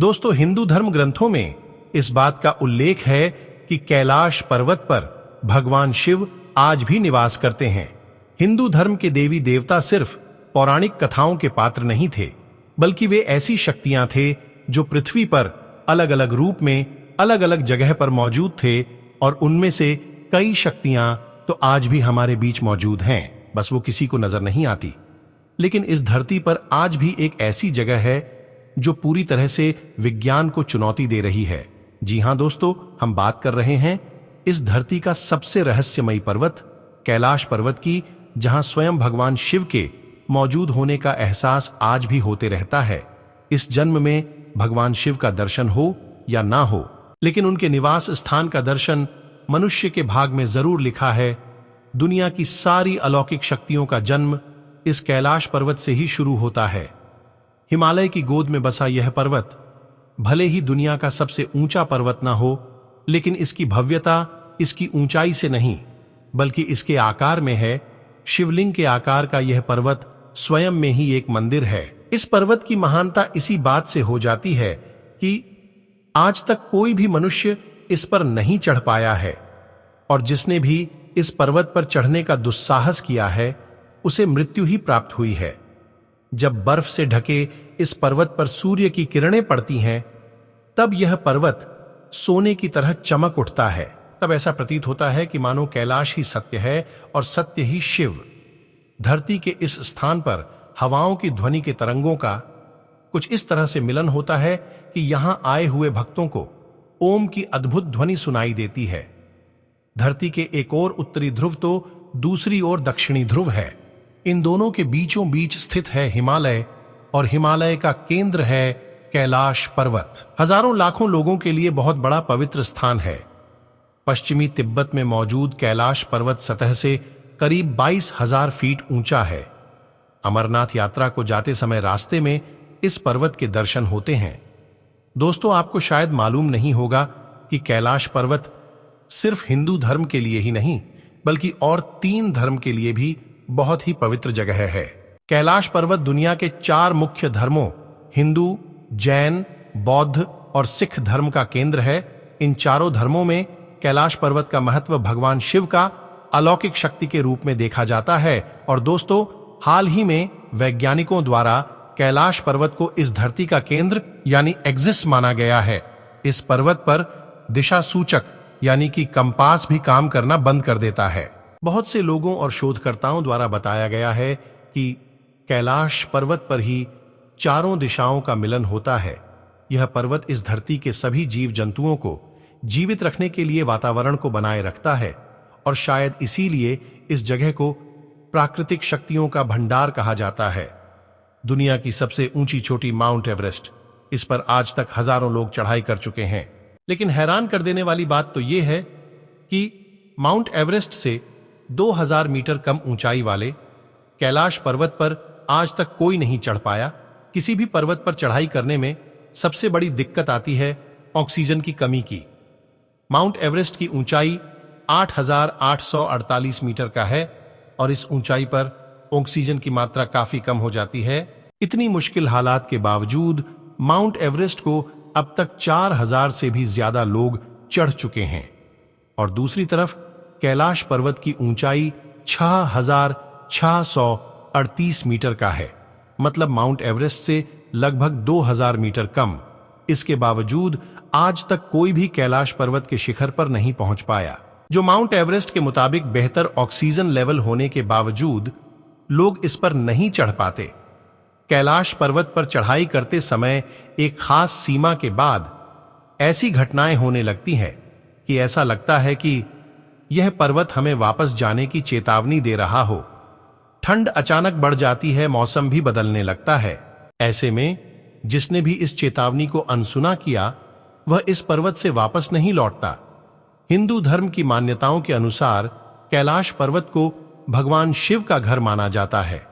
दोस्तों, हिंदू धर्म ग्रंथों में इस बात का उल्लेख है कि कैलाश पर्वत पर भगवान शिव आज भी निवास करते हैं। हिंदू धर्म के देवी देवता सिर्फ पौराणिक कथाओं के पात्र नहीं थे, बल्कि वे ऐसी शक्तियां थे जो पृथ्वी पर अलग अलग रूप में अलग अलग जगह पर मौजूद थे, और उनमें से कई शक्तियां तो आज भी हमारे बीच मौजूद हैं, बस वो किसी को नजर नहीं आती। लेकिन इस धरती पर आज भी एक ऐसी जगह है जो पूरी तरह से विज्ञान को चुनौती दे रही है। जी हां दोस्तों, हम बात कर रहे हैं इस धरती का सबसे रहस्यमयी पर्वत कैलाश पर्वत की, जहां स्वयं भगवान शिव के मौजूद होने का एहसास आज भी होते रहता है। इस जन्म में भगवान शिव का दर्शन हो या ना हो, लेकिन उनके निवास स्थान का दर्शन मनुष्य के भाग में जरूर लिखा है। दुनिया की सारी अलौकिक शक्तियों का जन्म इस कैलाश पर्वत से ही शुरू होता है। हिमालय की गोद में बसा यह पर्वत भले ही दुनिया का सबसे ऊंचा पर्वत ना हो, लेकिन इसकी भव्यता इसकी ऊंचाई से नहीं, बल्कि इसके आकार में है। शिवलिंग के आकार का यह पर्वत स्वयं में ही एक मंदिर है। इस पर्वत की महानता इसी बात से हो जाती है कि आज तक कोई भी मनुष्य इस पर नहीं चढ़ पाया है, और जिसने भी इस पर्वत पर चढ़ने का दुस्साहस किया है उसे मृत्यु ही प्राप्त हुई है। जब बर्फ से ढके इस पर्वत पर सूर्य की किरणें पड़ती हैं, तब यह पर्वत सोने की तरह चमक उठता है। तब ऐसा प्रतीत होता है कि मानो कैलाश ही सत्य है और सत्य ही शिव। धरती के इस स्थान पर हवाओं की ध्वनि के तरंगों का कुछ इस तरह से मिलन होता है कि यहां आए हुए भक्तों को ओम की अद्भुत ध्वनि सुनाई देती है। धरती के एक ओर उत्तरी ध्रुव तो दूसरी ओर दक्षिणी ध्रुव है। इन दोनों के बीचों बीच स्थित है हिमालय, और हिमालय का केंद्र है कैलाश पर्वत। हजारों लाखों लोगों के लिए बहुत बड़ा पवित्र स्थान है। पश्चिमी तिब्बत में मौजूद कैलाश पर्वत सतह से करीब 22,000 फीट ऊंचा है। अमरनाथ यात्रा को जाते समय रास्ते में इस पर्वत के दर्शन होते हैं। दोस्तों, आपको शायद मालूम नहीं होगा कि कैलाश पर्वत सिर्फ हिंदू धर्म के लिए ही नहीं, बल्कि और 3 धर्म के लिए भी बहुत ही पवित्र जगह है। कैलाश पर्वत दुनिया के 4 मुख्य धर्मों हिंदू, जैन, बौद्ध और सिख धर्म का केंद्र है। इन चारों धर्मों में कैलाश पर्वत का महत्व भगवान शिव का अलौकिक शक्ति के रूप में देखा जाता है। और दोस्तों, हाल ही में वैज्ञानिकों द्वारा कैलाश पर्वत को इस धरती का केंद्र यानी एक्सिस माना गया है। इस पर्वत पर दिशा सूचक यानी कि कंपास भी काम करना बंद कर देता है। बहुत से लोगों और शोधकर्ताओं द्वारा बताया गया है कि कैलाश पर्वत पर ही चारों दिशाओं का मिलन होता है। यह पर्वत इस धरती के सभी जीव जंतुओं को जीवित रखने के लिए वातावरण को बनाए रखता है, और शायद इसीलिए इस जगह को प्राकृतिक शक्तियों का भंडार कहा जाता है। दुनिया की सबसे ऊंची चोटी माउंट एवरेस्ट, इस पर आज तक हजारों लोग चढ़ाई कर चुके हैं। लेकिन हैरान कर देने वाली बात तो यह है कि माउंट एवरेस्ट से 2000 मीटर कम ऊंचाई वाले कैलाश पर्वत पर आज तक कोई नहीं चढ़ पाया। किसी भी पर्वत पर चढ़ाई करने में सबसे बड़ी दिक्कत आती है ऑक्सीजन की कमी की। माउंट एवरेस्ट की ऊंचाई 8,848 मीटर का है, और इस ऊंचाई पर ऑक्सीजन की मात्रा काफी कम हो जाती है। इतनी मुश्किल हालात के बावजूद माउंट एवरेस्ट को अब तक 4000 से भी ज्यादा लोग चढ़ चुके हैं, और दूसरी तरफ कैलाश पर्वत की ऊंचाई 6,638 मीटर का है, मतलब माउंट एवरेस्ट से लगभग 2000 मीटर कम। इसके बावजूद आज तक कोई भी कैलाश पर्वत के शिखर पर नहीं पहुंच पाया। जो माउंट एवरेस्ट के मुताबिक बेहतर ऑक्सीजन लेवल होने के बावजूद लोग इस पर नहीं चढ़ पाते। कैलाश पर्वत पर चढ़ाई करते समय एक खास सीमा के बाद ऐसी घटनाएं होने लगती हैं कि ऐसा लगता है कि यह पर्वत हमें वापस जाने की चेतावनी दे रहा हो। ठंड अचानक बढ़ जाती है, मौसम भी बदलने लगता है। ऐसे में जिसने भी इस चेतावनी को अनसुना किया वह इस पर्वत से वापस नहीं लौटता। हिंदू धर्म की मान्यताओं के अनुसार कैलाश पर्वत को भगवान शिव का घर माना जाता है,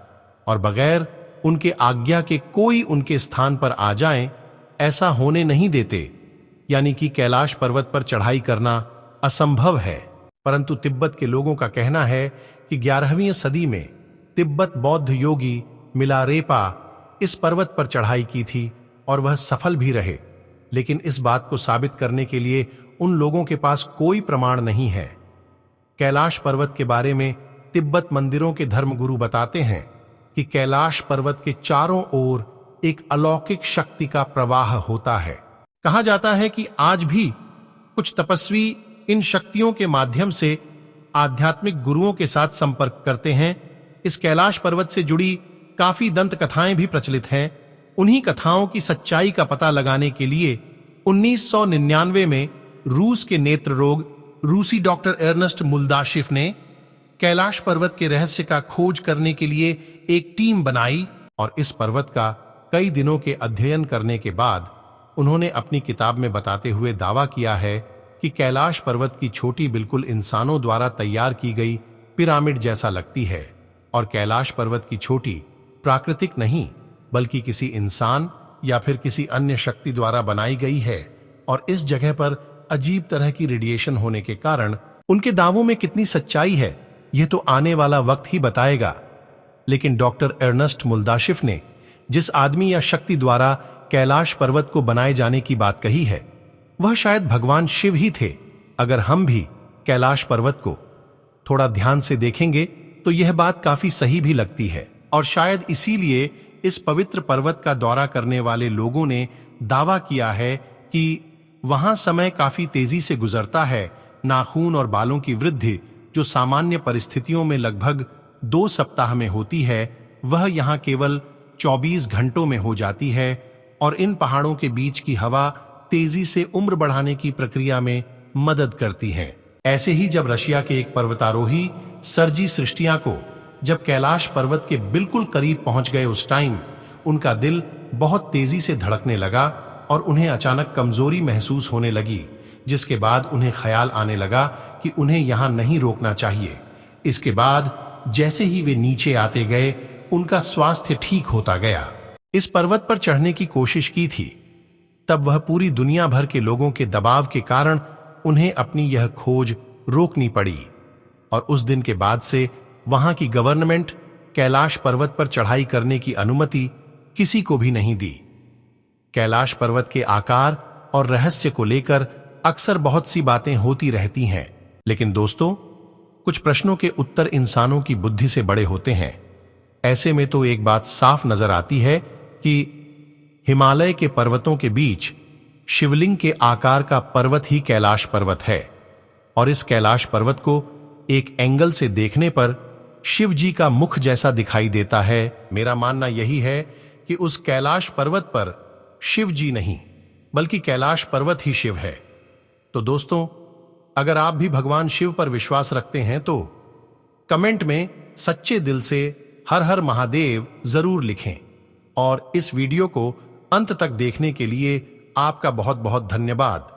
और बगैर उनके आज्ञा के कोई उनके स्थान पर आ जाए ऐसा होने नहीं देते। यानी कि कैलाश पर्वत पर चढ़ाई करना असंभव है। परंतु तिब्बत के लोगों का कहना है कि 11वीं सदी में तिब्बत बौद्ध योगी मिलारेपा इस पर्वत पर चढ़ाई की थी, और वह सफल भी रहे। लेकिन इस बात को साबित करने के लिए उन लोगों के पास कोई प्रमाण नहीं है। कैलाश पर्वत के बारे में तिब्बत मंदिरों के धर्मगुरु बताते हैं कि कैलाश पर्वत के चारों ओर एक अलौकिक शक्ति का प्रवाह होता है। कहा जाता है कि आज भी कुछ तपस्वी इन शक्तियों के माध्यम से आध्यात्मिक गुरुओं के साथ संपर्क करते हैं। इस कैलाश पर्वत से जुड़ी काफी दंत कथाएं भी प्रचलित हैं। उन्हीं कथाओं की सच्चाई का पता लगाने के लिए 1999 में रूस के नेत्र रोग रूसी डॉक्टर अर्नेस्ट मुल्दाशिफ ने कैलाश पर्वत के रहस्य का खोज करने के लिए एक टीम बनाई और इस पर्वत का कई दिनों के अध्ययन करने के बाद उन्होंने अपनी किताब में बताते हुए दावा किया है कि कैलाश पर्वत की चोटी बिल्कुल इंसानों द्वारा तैयार की गई पिरामिड जैसा लगती है और कैलाश पर्वत की चोटी प्राकृतिक नहीं बल्कि किसी इंसान या फिर किसी अन्य शक्ति द्वारा बनाई गई है और इस जगह पर अजीब तरह की रेडिएशन होने के कारण उनके दावों में कितनी सच्चाई है यह तो आने वाला वक्त ही बताएगा। लेकिन डॉक्टर अर्नेस्ट मुल्दाशिफ ने जिस आदमी या शक्ति द्वारा कैलाश पर्वत को बनाए जाने की बात कही है वह शायद भगवान शिव ही थे। अगर हम भी कैलाश पर्वत को थोड़ा ध्यान से देखेंगे तो यह बात काफी सही भी लगती है और शायद इसीलिए इस पवित्र पर्वत का दौरा करने वाले लोगों ने दावा किया है कि वहां समय काफी तेजी से गुजरता है। नाखून और बालों की वृद्धि जो सामान्य परिस्थितियों में लगभग 2 सप्ताह में होती है वह यहां केवल 24 घंटों में हो जाती है और इन पहाड़ों के बीच की हवा तेजी से उम्र बढ़ाने की प्रक्रिया में मदद करती है। ऐसे ही जब रशिया के एक पर्वतारोही सर्जी सृष्टिया को जब कैलाश पर्वत के बिल्कुल करीब पहुंच गए उस टाइम उनका दिल बहुत तेजी से धड़कने लगा और उन्हें अचानक कमजोरी महसूस होने लगी, जिसके बाद उन्हें ख्याल आने लगा कि उन्हें यहां नहीं रोकना चाहिए। इसके बाद जैसे ही वे नीचे आते गए उनका स्वास्थ्य ठीक होता गया। इस पर्वत पर चढ़ने की कोशिश की थी तब वह पूरी दुनिया भर के लोगों के दबाव के कारण उन्हें अपनी यह खोज रोकनी पड़ी और उस दिन के बाद से वहां की गवर्नमेंट कैलाश पर्वत पर चढ़ाई करने की अनुमति किसी को भी नहीं दी। कैलाश पर्वत के आकार और रहस्य को लेकर अक्सर बहुत सी बातें होती रहती हैं, लेकिन दोस्तों कुछ प्रश्नों के उत्तर इंसानों की बुद्धि से बड़े होते हैं। ऐसे में तो एक बात साफ नजर आती है कि हिमालय के पर्वतों के बीच शिवलिंग के आकार का पर्वत ही कैलाश पर्वत है और इस कैलाश पर्वत को एक एंगल से देखने पर शिव जी का मुख जैसा दिखाई देता है। मेरा मानना यही है कि उस कैलाश पर्वत पर शिव जी नहीं बल्कि कैलाश पर्वत ही शिव है। तो दोस्तों अगर आप भी भगवान शिव पर विश्वास रखते हैं तो कमेंट में सच्चे दिल से हर हर महादेव जरूर लिखें और इस वीडियो को अंत तक देखने के लिए आपका बहुत बहुत धन्यवाद।